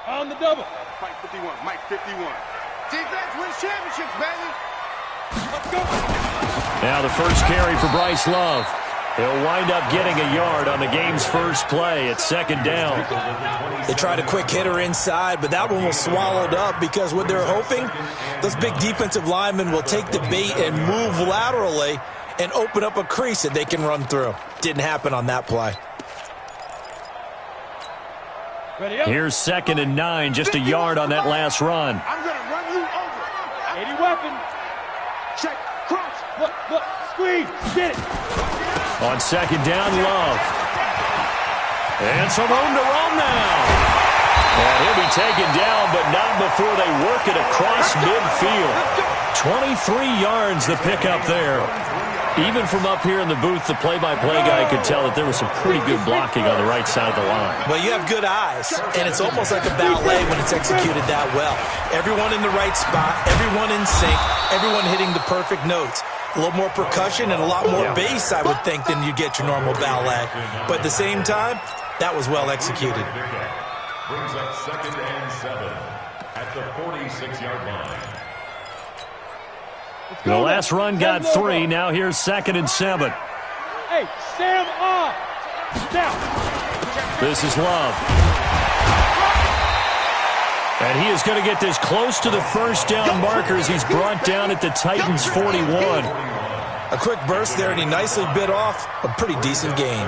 On the double. Mike 51, Mike 51. Defense wins championships, baby. Let's go. Now the first carry for Bryce Love. He'll wind up getting a yard on the game's first play at second down. They tried a quick hitter inside, but that one was swallowed up because what they're hoping, those big defensive linemen will take the bait and move laterally and open up a crease that they can run through. Didn't happen on that play. Here's 2nd and 9, just a yard on that last run. I'm going to run you over. 80 weapon. Check, cross. Look, squeeze, get it. On 2nd down, Love. And some room to run now. And he'll be taken down, but not before they work it across midfield. 23 yards the pickup there. Even from up here in the booth, the play-by-play guy could tell that there was some pretty good blocking on the right side of the line. Well, you have good eyes, and it's almost like a ballet when it's executed that well. Everyone in the right spot, everyone in sync, everyone hitting the perfect notes. A little more percussion and a lot more bass, I would think, than you get your normal ballet. But at the same time, that was well executed. Brings up 2nd and 7 at the 46-yard line. The last run got 3. Now here's 2nd and 7. Hey, stand off. Down. This is Love. And he is going to get this close to the first down marker as he's brought down at the Titans' 41. A quick burst there, and he nicely bit off a pretty decent gain.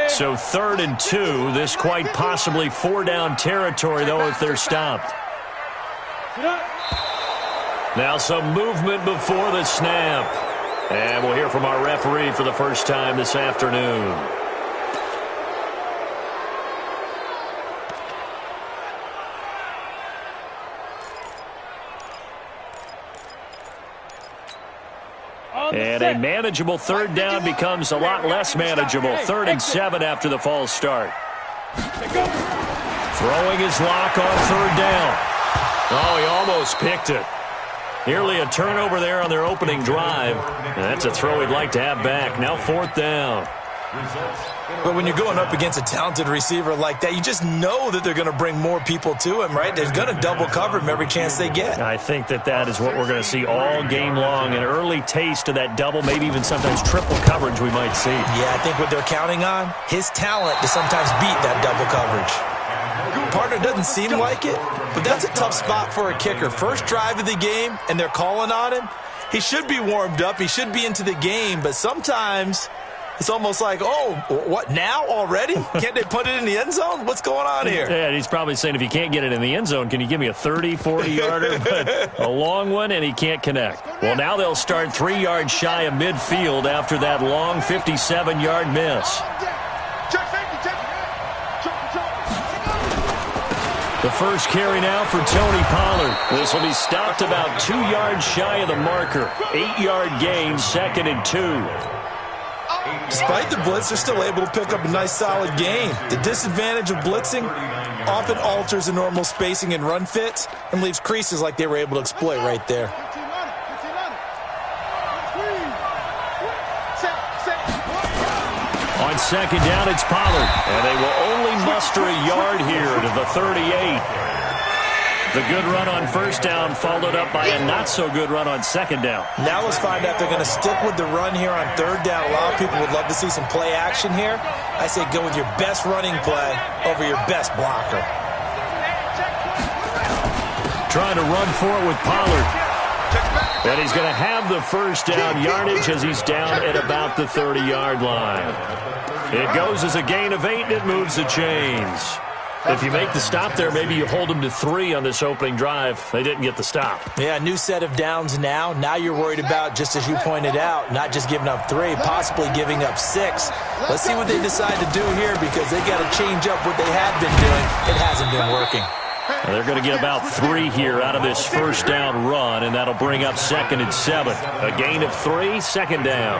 So 3rd and 2. This quite possibly 4-down territory, though, if they're stopped. Now some movement before the snap. And we'll hear from our referee for the first time this afternoon. And a manageable 3rd down becomes a lot less manageable. 3rd and 7 after the false start. Throwing his lock on 3rd down. Oh, he almost picked it. Nearly a turnover there on their opening drive. And that's a throw he'd like to have back. Now 4th down. But when you're going up against a talented receiver like that, you just know that they're going to bring more people to him, right? They're going to double cover him every chance they get. I think that is what we're going to see all game long. An early taste of that double, maybe even sometimes triple coverage we might see. Yeah, I think what they're counting on, his talent to sometimes beat that double coverage. Partner doesn't seem like it, but that's a tough spot for a kicker. First drive of the game, and they're calling on him. He should be warmed up. He should be into the game, but sometimes it's almost like, oh, what, now already? Can't they put it in the end zone? What's going on here? Yeah, he's probably saying, if you can't get it in the end zone, can you give me a 30, 40-yarder? But a long one, and he can't connect. Well, now they'll start 3 yards shy of midfield after that long 57-yard miss. The first carry now for Tony Pollard. This will be stopped about 2 yards shy of the marker. 8-yard gain, 2nd and 2. Despite the blitz, they're still able to pick up a nice solid gain. The disadvantage of blitzing often alters the normal spacing and run fits and leaves creases like they were able to exploit right there. On 2nd down, it's Pollard. And they will only muster a yard here to the 38. The good run on 1st down followed up by a not-so-good run on 2nd down. Now let's find out if they're going to stick with the run here on 3rd down. A lot of people would love to see some play action here. I say go with your best running play over your best blocker. Trying to run for it with Pollard. And he's going to have the first down yardage as he's down at about the 30-yard line. It goes as a gain of 8, and it moves the chains. If you make the stop there, maybe you hold them to 3 on this opening drive. They didn't get the stop. Yeah, new set of downs now. Now you're worried about, just as you pointed out, not just giving up 3, possibly giving up 6. Let's see what they decide to do here, because they got to change up what they have been doing. It hasn't been working. And they're going to get about 3 here out of this first down run, and that'll bring up 2nd and 7. A gain of 3, 2nd down.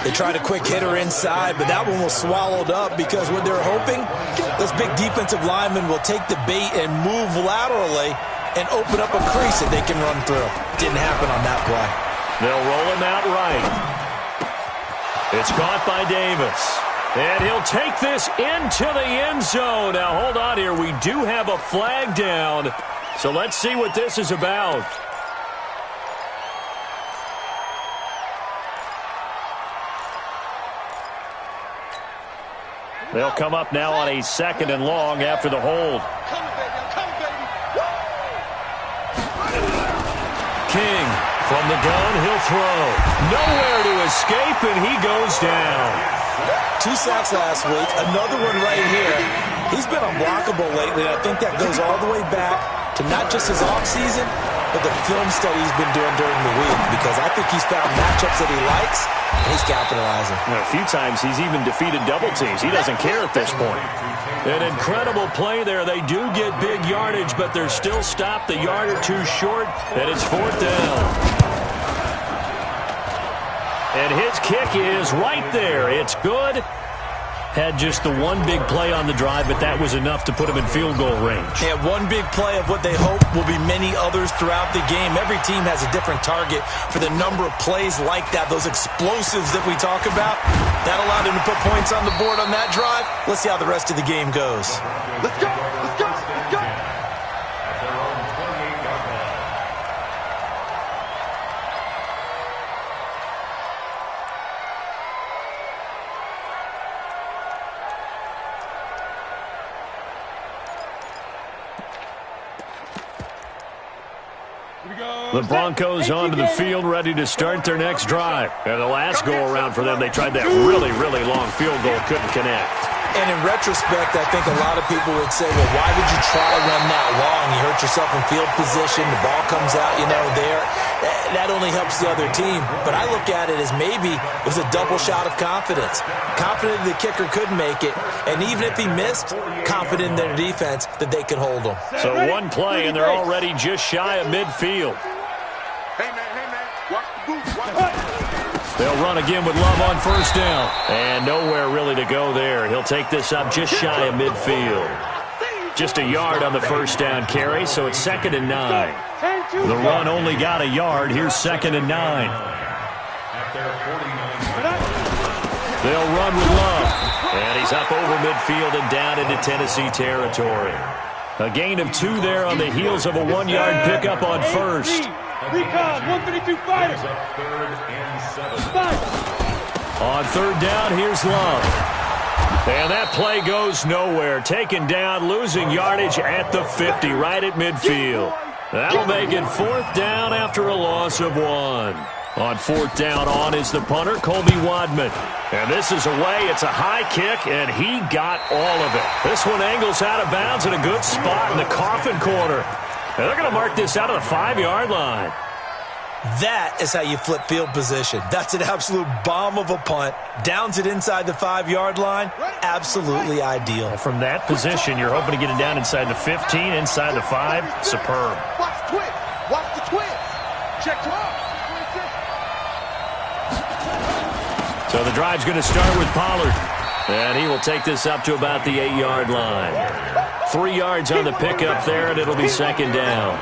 They tried a quick hitter inside, but that one was swallowed up because what they're hoping, those big defensive linemen will take the bait and move laterally and open up a crease that they can run through. Didn't happen on that play. They'll roll him out right. It's caught by Davis. And he'll take this into the end zone. Now, hold on here. We do have a flag down. So let's see what this is about. They'll come up now on a 2nd and long after the hold. King from the gun, he'll throw. Nowhere to escape, and he goes down. 2 sacks last week, another one right here. He's been unblockable lately, and I think that goes all the way back to not just his offseason, but the film study he's been doing during the week, because I think he's found matchups that he likes, and he's capitalizing. A few times he's even defeated double teams. He doesn't care at this point. An incredible play there. They do get big yardage, but they're still stopped a yard or two short, and it's 4th down. And his kick is right there. It's good. Had just the one big play on the drive, but that was enough to put him in field goal range. Yeah, one big play of what they hope will be many others throughout the game. Every team has a different target for the number of plays like that, those explosives that we talk about. That allowed him to put points on the board on that drive. Let's see how the rest of the game goes. Let's go! Let's go! Let's go! The Broncos onto the field, ready to start their next drive. And the last go-around for them, they tried that really, really long field goal, couldn't connect. And in retrospect, I think a lot of people would say, well, why did you try to run that long? You hurt yourself in field position. The ball comes out, there. That only helps the other team. But I look at it as maybe it was a double shot of confidence. Confident the kicker could make it. And even if he missed, confident in their defense that they could hold him. So one play, and they're already just shy of midfield. Hey, man, watch the boots, watch the boots. They'll run again with Love on 1st down. And nowhere really to go there. He'll take this up just shy of midfield. Just a yard on the 1st down carry, so it's 2nd and 9. The run only got a yard. Here's 2nd and 9. They'll run with Love. And he's up over midfield and down into Tennessee territory. A gain of 2 there on the heels of a 1-yard pickup on 1st. Recon, 152 fighters. On 3rd down, here's Love. And that play goes nowhere. Taken down, losing yardage at the 50, right at midfield. That'll make it 4th down after a loss of 1. On 4th down on is the punter, Colby Wadman. And this is away. It's a high kick, and he got all of it. This one angles out of bounds in a good spot in the coffin corner. And they're going to mark this out of the 5-yard line. That is how you flip field position. That's an absolute bomb of a punt. Downs it inside the 5-yard line. Absolutely ideal. From that position, you're hoping to get it down inside the 15, inside the 5. Superb. Watch the twist. Watch the twist. Check 12. So the drive's going to start with Pollard. And he will take this up to about the 8-yard line. 3 yards on the pickup there, and it'll be 2nd down.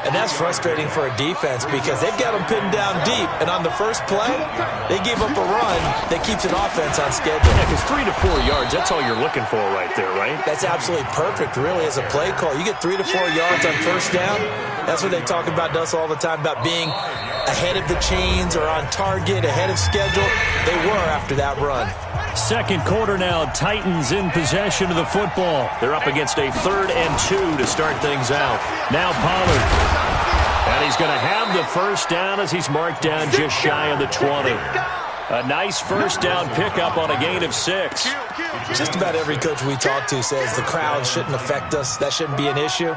And that's frustrating for a defense because they've got them pinned down deep. And on the first play, they gave up a run that keeps an offense on schedule. Yeah, because 3 to 4 yards, that's all you're looking for right there, right? That's absolutely perfect, really, as a play call. You get 3 to 4 yards on 1st down. That's what they talk about to us all the time, about being ahead of the chains or on target, ahead of schedule. They were after that run. 2nd quarter now, Titans in possession of the football. They're up against a 3rd and 2 to start things out. Now Pollard. And he's going to have the 1st down as he's marked down just shy of the 20. A nice 1st down pickup on a gain of 6. Just about every coach we talk to says the crowd shouldn't affect us. That shouldn't be an issue.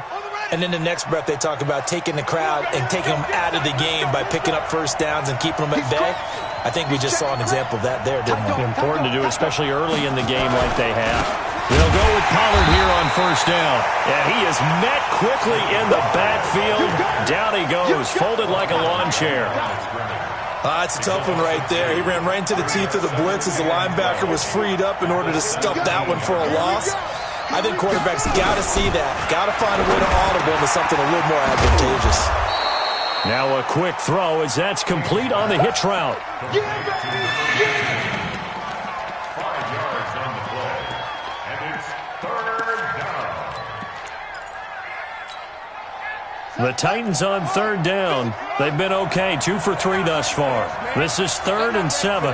And in the next breath, they talk about taking the crowd and taking them out of the game by picking up 1st downs and keeping them at bay. I think we just saw an example of that there, didn't we? Important to do, especially early in the game like they have. They'll go with Pollard here on 1st down. And he is met quickly in the backfield. Down he goes, folded like a lawn chair. It's a tough one right there. He ran right into the teeth of the blitz as the linebacker was freed up in order to stuff that one for a loss. I think quarterbacks got to see that. Got to find a way to audible into something a little more advantageous. Now a quick throw as that's complete on the hitch route. 5 yards on the play. And it's 3rd down. The Titans on 3rd down. They've been okay, 2 for 3 thus far. This is 3rd and 7.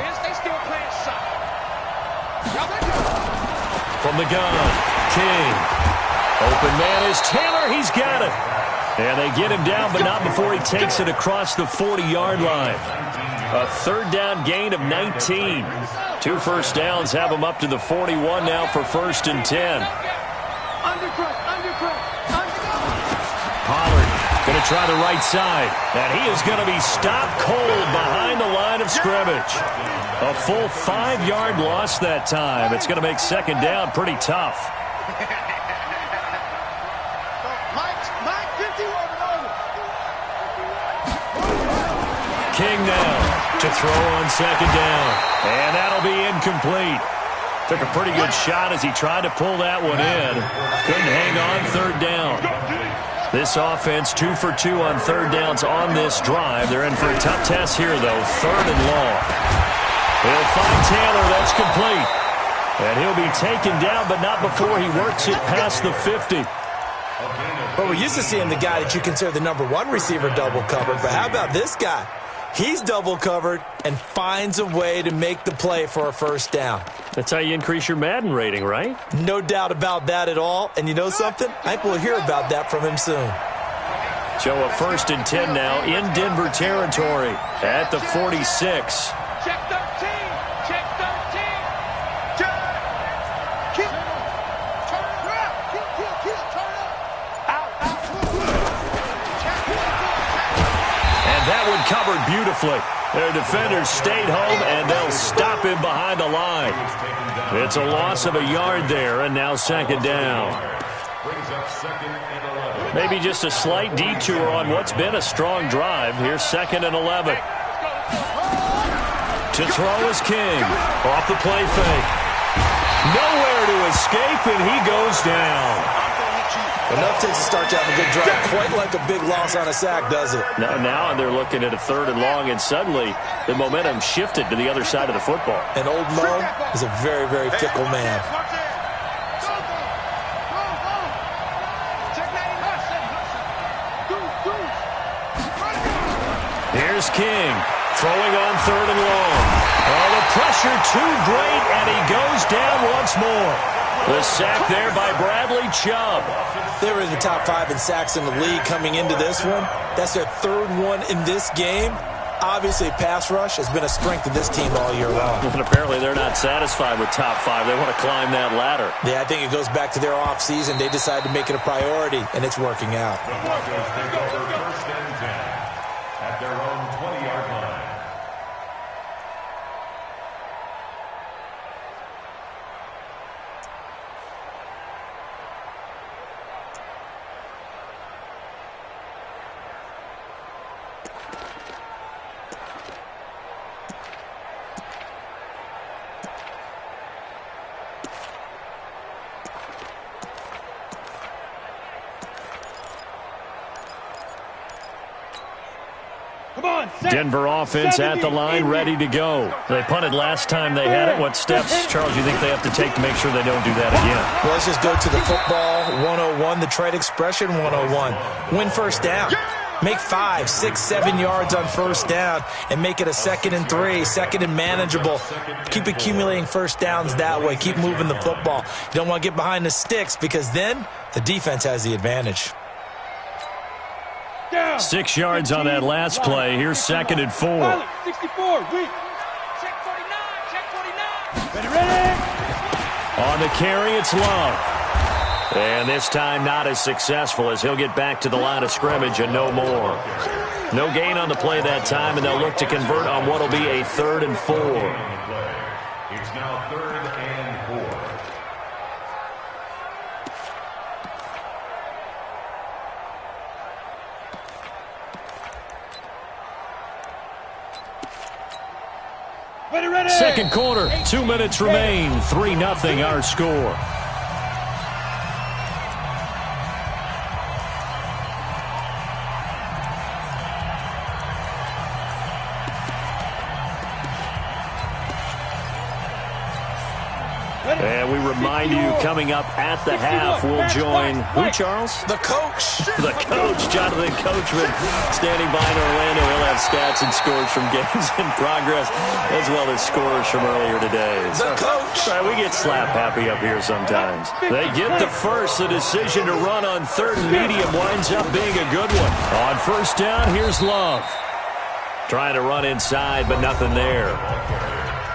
From the gun, King. Open man is Taylor. He's got it. And they get him down, but not before he takes it across the 40-yard line. A 3rd down gain of 19. 2 first downs have him up to the 41 now for 1st and 10. Pollard going to try the right side. And he is going to be stopped cold behind the line of scrimmage. A full 5-yard loss that time. It's going to make 2nd down pretty tough. King now to throw on 2nd down. And that'll be incomplete. Took a pretty good shot as he tried to pull that one in. Couldn't hang on 3rd down. This offense 2 for 2 on 3rd downs on this drive. They're in for a tough test here, though. 3rd and long. He'll find Taylor. That's complete. And he'll be taken down, but not before he works it past the 50. Well, we're used to seeing the guy that you consider the #1 receiver double covered, but how about this guy? He's double covered and finds a way to make the play for a 1st down. That's how you increase your Madden rating, right? No doubt about that at all. And you know something? I think we'll hear about that from him soon. So a 1st and 10 now in Denver territory at the 46. Check 13. Check 13. Check. Kill. Turn around. Kill. Turn up. Out. And that one covered beautifully. Their defenders stayed home, and they'll stop him behind the line. It's a loss of a yard there, and now 2nd down. Brings up 2nd and 11. Maybe just a slight detour on what's been a strong drive. Here's 2nd and 11. To throw is King. Off the play fake. Nowhere to escape, and he goes down. Enough takes to start to have a good drive. Quite like a big loss on a sack, does it? Now they're looking at a 3rd and long, and suddenly the momentum shifted to the other side of the football. And old Mo is a very, very fickle man. Here's King, throwing on 3rd and long. Oh, the pressure too great, and he goes down once more. The sack there by Bradley Chubb. They were in the top 5 in sacks in the league coming into this one. That's their 3rd one in this game. Obviously, pass rush has been a strength of this team all year long. And apparently they're not satisfied with top 5. They want to climb that ladder. Yeah, I think it goes back to their offseason. They decided to make it a priority, and it's working out. The Broncos take over 1st and 10 at their own 20-yard line. Denver offense at the line, ready to go. They punted last time they had it. What steps, Charles, you think they have to take to make sure they don't do that again? Well, let's just go to the football 101, the trade expression 101. Win 1st down. Make 5, 6, 7 yards on 1st down and make it a 2nd and 3, 2nd and manageable. Keep accumulating 1st downs that way. Keep moving the football. You don't want to get behind the sticks because then the defense has the advantage. 6 yards on that last play. Here's 2nd and 4. 64, weak. Check 49, check 49. Ready. On the carry, it's Love. And this time not as successful as he'll get back to the line of scrimmage and no more. No gain on the play that time, and they'll look to convert on what will be a 3rd and 4. It's now 3rd and 4. Ready. Second quarter, 2 minutes remain. 3-0 our score. And we remind you, coming up at the half, we'll join who, Charles? The coach. The coach, Jonathan Coachman, standing by in Orlando. He'll have stats and scores from games in progress, as well as scores from earlier today. The coach. Right, we get slap happy up here sometimes. They get the first. The decision to run on third and medium winds up being a good one. On first down, here's Love. Trying to run inside, but nothing there.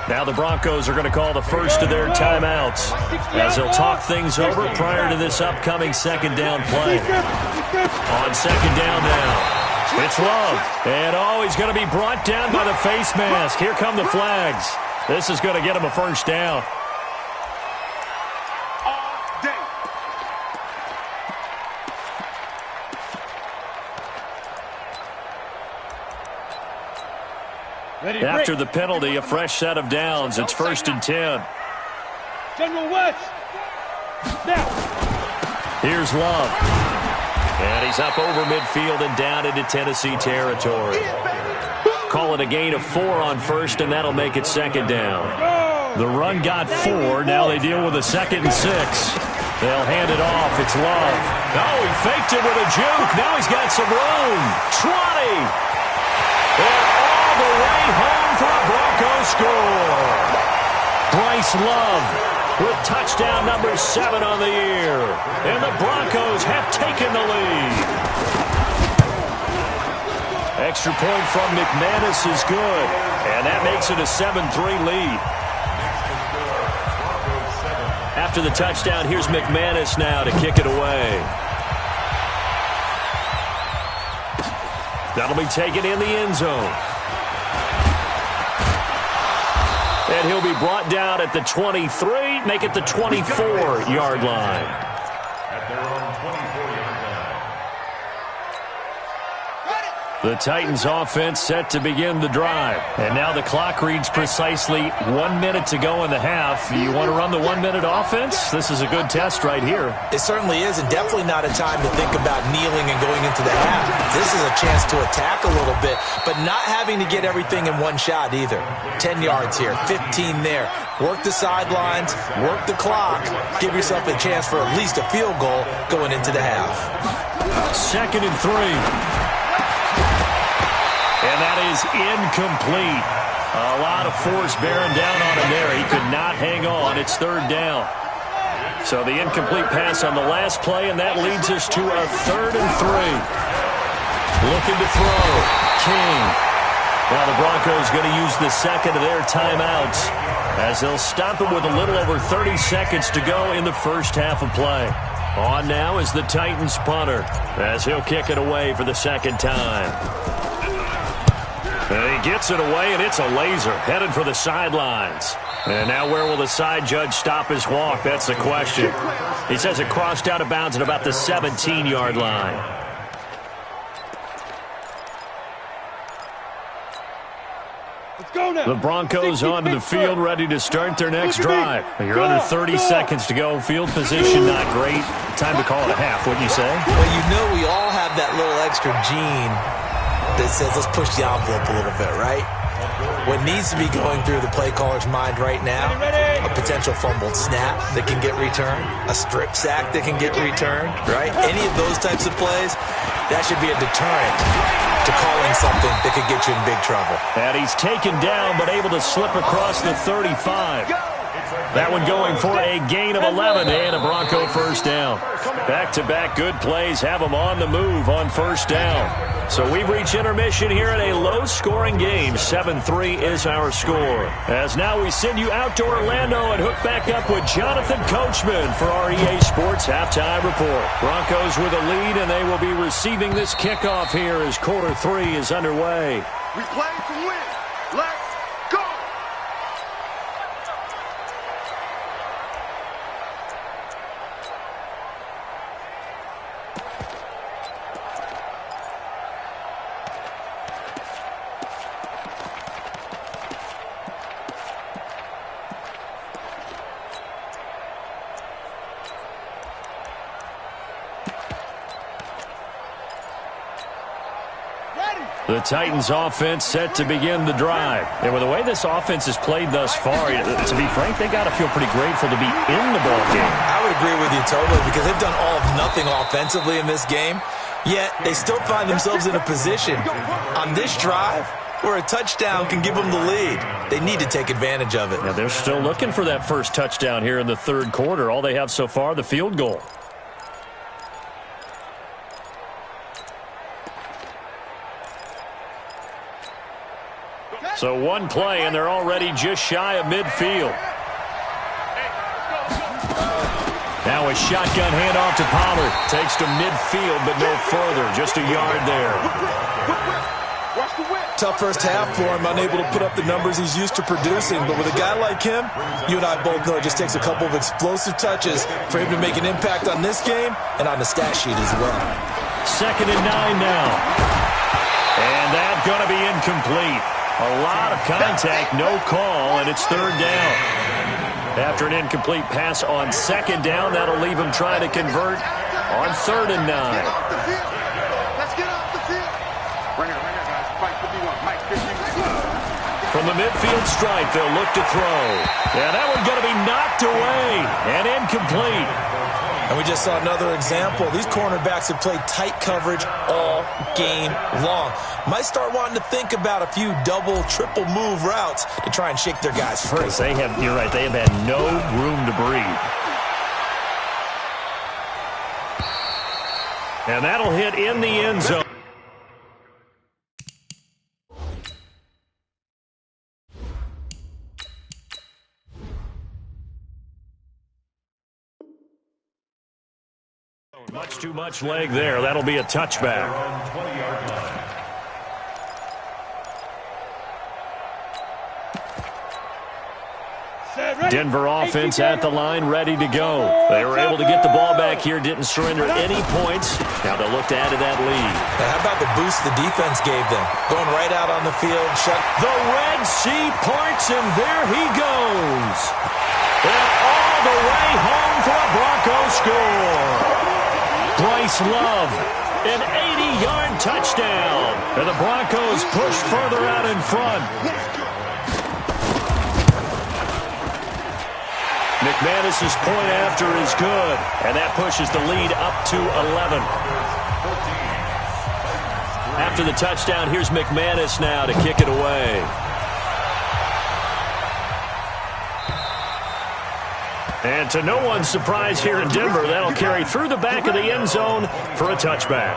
Now the Broncos are going to call the first of their timeouts as they'll talk things over prior to this upcoming second down play. On second down now, it's Love. And he's going to be brought down by the face mask. Here come the flags. This is going to get him a first down. After the penalty, a fresh set of downs. It's 1st and 10. General West. Now. Here's Love. And he's up over midfield and down into Tennessee territory. Call it a gain of 4 on first, and that'll make it second down. The run got 4. Now they deal with a 2nd and 6. They'll hand it off. It's Love. Oh, he faked it with a juke. Now he's got some room. 20. And all the way home for a Broncos score. Bryce Love with touchdown number 7 on the year. And the Broncos have taken the lead. Extra point from McManus is good. And that makes it a 7-3 lead. After the touchdown, here's McManus now to kick it away. That'll be taken in the end zone. And he'll be brought down at the 23, make it the 24-yard line. At their own 24-yard line. The Titans offense set to begin the drive. And now the clock reads precisely 1 minute to go in the half. You want to run the 1 minute offense? This is a good test right here. It certainly is, and definitely not a time to think about kneeling and going into the half. This is a chance to attack a little bit, but not having to get everything in one shot either. 10 yards here, 15 there. Work the sidelines, work the clock, give yourself a chance for at least a field goal going into the half. 2nd and 3. And that is incomplete. A lot of force bearing down on him there. He could not hang on. It's 3rd down. So the incomplete pass on the last play, and that leads us to a 3rd and 3. Looking to throw. King. Now the Broncos going to use the second of their timeouts as they'll stop him with a little over 30 seconds to go in the first half of play. On now is the Titans punter as he'll kick it away for the second time. And he gets it away, and it's a laser headed for the sidelines. And now where will the side judge stop his walk? That's the question. He says it crossed out of bounds at about the 17-yard line. Let's go now. The Broncos onto the field, ready to start their next drive. You're under 30 seconds to go. Field position not great. Time to call it a half, wouldn't you say? Well, you know we all have that little extra gene that says let's push the envelope a little bit, right? What needs to be going through the play caller's mind right now, a potential fumbled snap that can get returned, a strip sack that can get returned, right? Any of those types of plays, that should be a deterrent to calling something that could get you in big trouble. And he's taken down but able to slip across the 35. That one going for a gain of 11 and a Bronco first down. Back-to-back good plays have them on the move on first down. So we've reached intermission here in a low-scoring game. 7-3 is our score. As now we send you out to Orlando and hook back up with Jonathan Coachman for our EA Sports Halftime Report. Broncos with a lead, and they will be receiving this kickoff here as quarter 3 is underway. We play to win. Let's go. Ready. The Titans offense set to begin the drive. And with the way this offense has played thus far, to be frank, they got to feel pretty grateful to be in the ball game. I would agree with you totally because they've done all of nothing offensively in this game, yet they still find themselves in a position on this drive where a touchdown can give them the lead. They need to take advantage of it. Yeah, they're still looking for that first touchdown here in the third quarter. All they have so far, the field goal. So one play, and they're already just shy of midfield. Now a shotgun handoff to Pollard. Takes to midfield, but no further. Just a yard there. Tough first half for him, unable to put up the numbers he's used to producing. But with a guy like him, you and I both know it just takes a couple of explosive touches for him to make an impact on this game and on the stat sheet as well. 2nd and 9 now. And that's going to be incomplete. A lot of contact, no call, and it's 3rd down. After an incomplete pass on 2nd down, that'll leave him trying to convert on 3rd and 9. Let's get off the field. Right here, guys. Mike 51. Mike 51. From the midfield stripe, they'll look to throw. Yeah, that one's going to be knocked away and incomplete. And we just saw another example. These cornerbacks have played tight coverage all game long. Might start wanting to think about a few double, triple move routes to try and shake their guys free. You're right, they have had no room to breathe. And that'll hit in the end zone. Much too much leg there. That'll be a touchback. Denver offense at the line, ready to go. They were able to get the ball back here, didn't surrender any points. Now they'll look to add to that lead. Now how about the boost the defense gave them? Going right out on the field. The Red Sea parts, and there he goes. And all the way home for a Broncos score. Bryce Love, an 80-yard touchdown. And the Broncos push further out in front. McManus's point after is good, and that pushes the lead up to 11. After the touchdown, here's McManus now to kick it away. And to no one's surprise here in Denver, that'll carry through the back of the end zone for a touchback.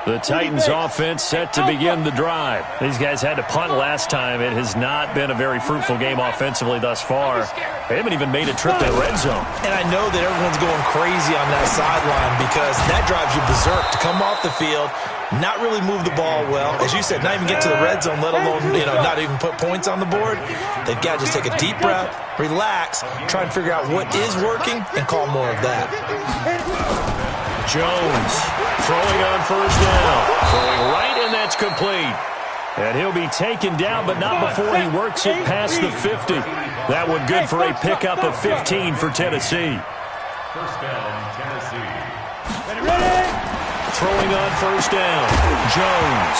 The Titans offense set to begin the drive. These guys had to punt last time. It has not been a very fruitful game offensively thus far. They haven't even made a trip to the red zone. And I know that everyone's going crazy on that sideline because that drives you berserk to come off the field, not really move the ball well. As you said, not even get to the red zone, let alone, not even put points on the board. They've got to just take a deep breath, relax, try and figure out what is working, and call more of that. Jones throwing on first down. Throwing right, and that's complete. And he'll be taken down, but not before he works it past the 50. That one good for a pickup of 15 for Tennessee. First down, Tennessee. Throwing on first down, Jones.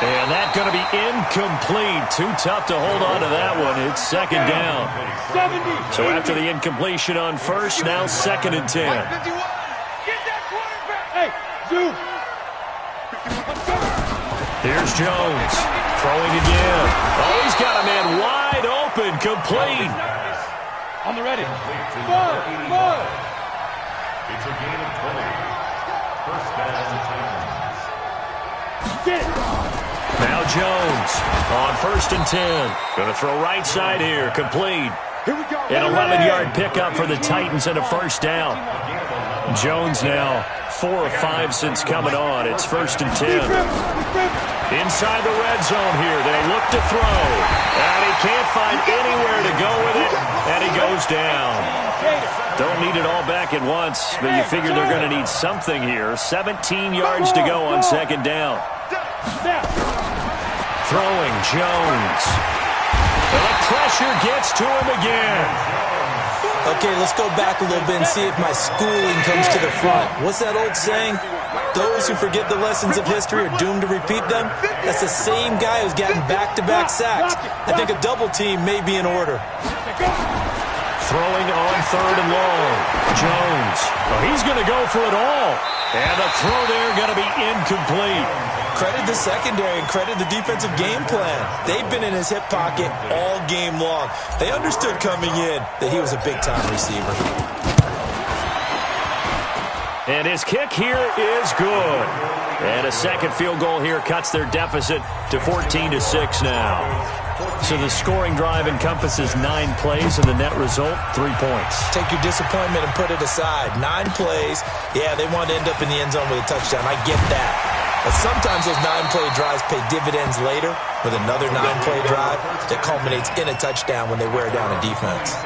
And that's going to be incomplete. Too tough to hold on to that one. It's 2nd down. So after the incompletion on first, now 2nd and 10. Here's Jones, throwing again. Oh, he's got a man wide open, complete. On the ready. It's a gain of 20. First down, Titans. Now Jones on 1st and 10. Going to throw right side here, complete. An 11-yard pickup for the Titans and a first down. Jones now 4 of 5 since coming on. It's 1st and 10. Inside the red zone here. They'll look to throw. And he can't find anywhere to go with it. And he goes down. Don't need it all back at once, but you figure they're going to need something here. 17 yards to go on 2nd down. Throwing Jones. And the pressure gets to him again. Okay, let's go back a little bit and see if my schooling comes to the front. What's that old saying? Those who forget the lessons of history are doomed to repeat them. That's the same guy who's gotten back-to-back sacks. I think a double team may be in order. Throwing on 3rd and long. Jones. Oh, he's going to go for it all. And the throw there going to be incomplete. Credit the secondary and credit the defensive game plan. They've been in his hip pocket all game long. They understood coming in that he was a big-time receiver. And his kick here is good. And a second field goal here cuts their deficit to 14-6 now. So the scoring drive encompasses 9 plays, and the net result, 3 points. Take your disappointment and put it aside. 9 plays. Yeah, they want to end up in the end zone with a touchdown. I get that. But sometimes those 9-play drives pay dividends later with another 9-play drive that culminates in a touchdown when they wear down a defense.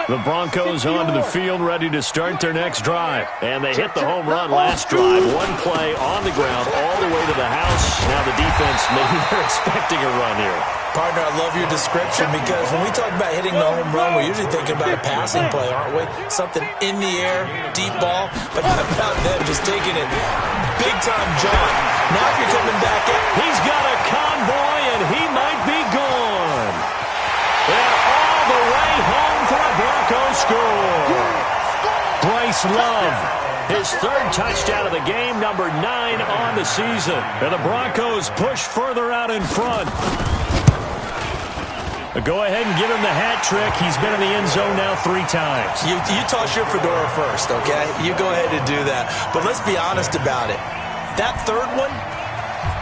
The Broncos onto the field, ready to start their next drive. And they hit the home run last drive. 1 play on the ground all the way to the house. Now the defense, maybe they're expecting a run here. Partner, I love your description because when we talk about hitting the home run, we're usually thinking about a passing play, aren't we? Something in the air, deep ball, but not about them just taking it. Big-time jaunt. Now if you're coming back in. He's got a convoy, and he might be gone. And all the way home for a Broncos score. Bryce Love, his 3rd touchdown of the game, number 9 on the season. And the Broncos push further out in front. Go ahead and give him the hat trick. He's been in the end zone now 3 times. You toss your fedora first, okay? You go ahead and do that. But let's be honest about it. That 3rd one,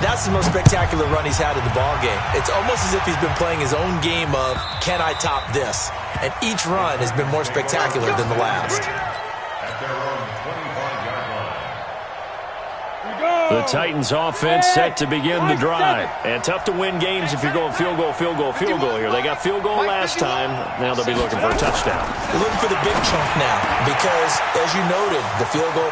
that's the most spectacular run he's had in the ballgame. It's almost as if he's been playing his own game of, can I top this? And each run has been more spectacular than the last. The Titans offense set to begin the drive. And tough to win games if you're going field goal here. They got field goal last time. Now they'll be looking for a touchdown. They're looking for the big chunk now because, as you noted, the field goal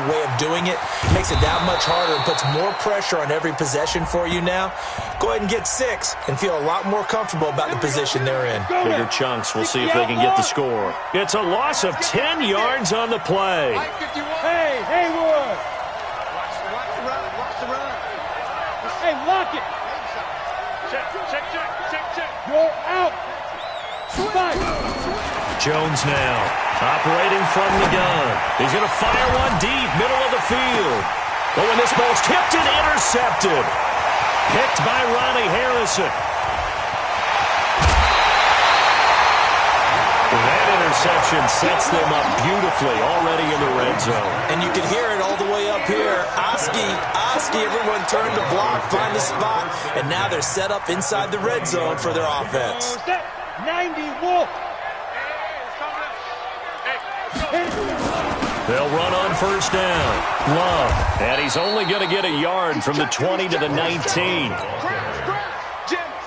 way of doing it makes it that much harder and puts more pressure on every possession for you now. Go ahead and get 6 and feel a lot more comfortable about the position they're in. Bigger chunks. We'll see if they can get the score. It's a loss of 10 yards on the play. Hey, Haywood. Hey, lock it. Check. You're out. Fight. Jones now operating from the gun. He's going to fire one deep, middle of the field. Oh, and this ball's tipped and intercepted. Picked by Ronnie Harrison. That interception sets them up beautifully already in the red zone. And you can hear it all the way up here. Oski, everyone turned to block, find the spot, and now they're set up inside the red zone for their offense. 90 Wolf. They'll run on 1st down. Love, and he's only going to get a yard from the 20 to the 19.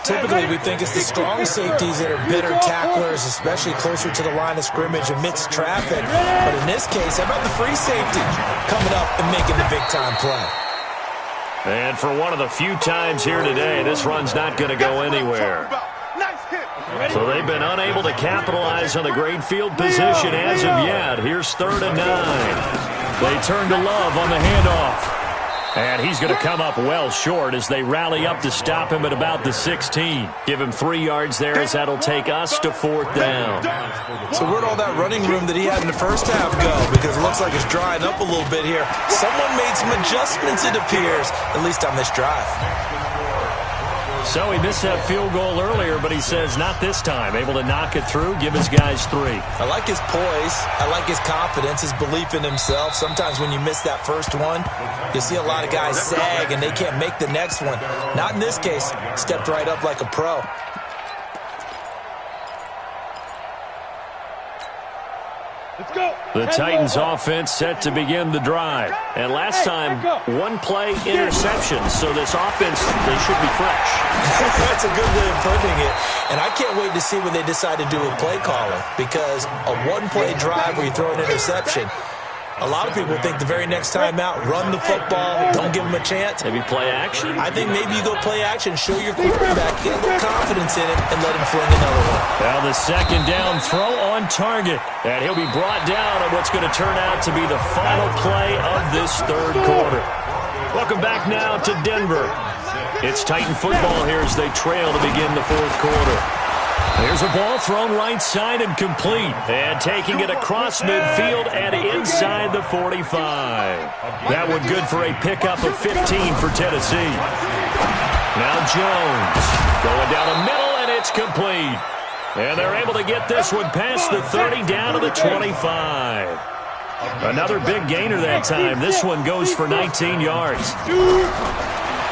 Typically, we think it's the strong safeties that are bitter tacklers, especially closer to the line of scrimmage amidst traffic. But in this case, how about the free safety coming up and making the big-time play? And for one of the few times here today, this run's not going to go anywhere. So they've been unable to capitalize on the great field position as of yet. Here's 3rd and 9. They turn to Love on the handoff. And he's going to come up well short as they rally up to stop him at about the 16. Give him 3 yards there as that'll take us to 4th down. So where'd all that running room that he had in the first half go? Because it looks like it's drying up a little bit here. Someone made some adjustments, it appears, at least on this drive. So he missed that field goal earlier, but he says not this time. Able to knock it through, give his guys 3. I like his poise. I like his confidence, his belief in himself. Sometimes when you miss that first one, you see a lot of guys sag and they can't make the next one. Not in this case. Stepped right up like a pro. Let's go. The Titans offense set to begin the drive. And last time, 1-play interception. So this offense, they should be fresh. That's a good way of putting it. And I can't wait to see what they decide to do with play calling. Because a 1-play drive where you throw an interception, A lot of people think the very next time out, run the football, don't give him a chance. Maybe play action? I think maybe you go play action, show your quarterback, get a little confidence in it, and let him fling another one. Now the second down throw on target. And he'll be brought down on what's going to turn out to be the final play of this third quarter. Welcome back now to Denver. It's Titan football here as they trail to begin the fourth quarter. Here's a ball thrown right side and complete. And taking it across midfield and inside the 45. That one good for a pickup of 15 for Tennessee. Now Jones going down the middle, and it's complete. And they're able to get this one past the 30 down to the 25. Another big gainer that time. This one goes for 19 yards.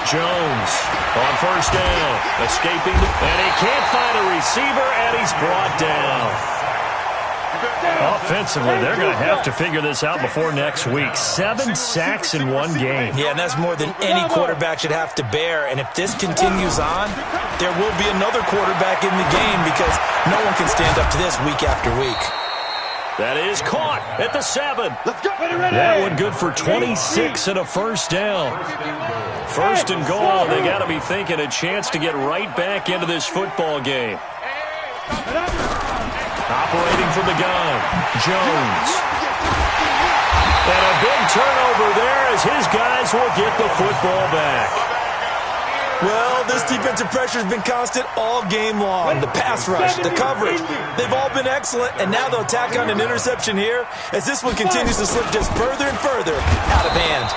Jones on first down, escaping, and he can't find a receiver, and he's brought down. Offensively, they're going to have to figure this out before next week. 7 sacks in one game. Yeah, and that's more than any quarterback should have to bear. And if this continues on, there will be another quarterback in the game because no one can stand up to this week after week. That is caught at the 7. That one good for 26 and a first down. First and goal, they got to be thinking a chance to get right back into this football game. Operating from the gun, Jones. And a big turnover there as his guys will get the football back. Well, this defensive pressure has been constant all game long. The pass rush, the coverage, they've all been excellent, and now they'll tack on an interception here as this one continues to slip just further and further out of hand.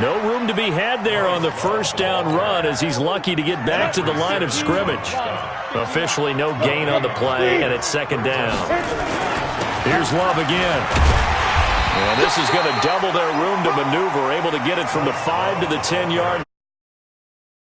No room to be had there on the first down run as he's lucky to get back to the line of scrimmage. Officially no gain on the play, and it's second down. Here's Love again. And this is going to double their room to maneuver, able to get it from the 5 to the 10-yard